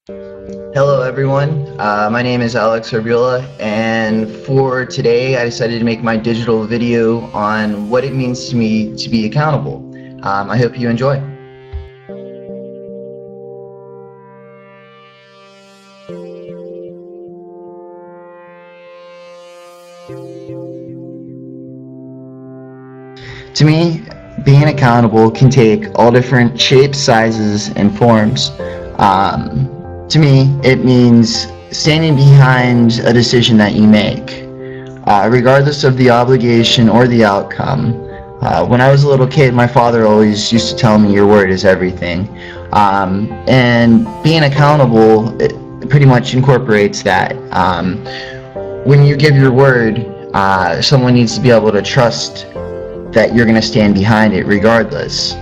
Hello, everyone. My name is Alex Arbula, and for today, I decided to make my digital video on what it means to me to be accountable. I hope you enjoy. To me, being accountable can take all different shapes, sizes, and forms. To me, it means standing behind a decision that you make, regardless of the obligation or the outcome. When I was a little kid, my father always used to tell me your word is everything. And being accountable, it pretty much incorporates that. When you give your word, someone needs to be able to trust that you're going to stand behind it regardless.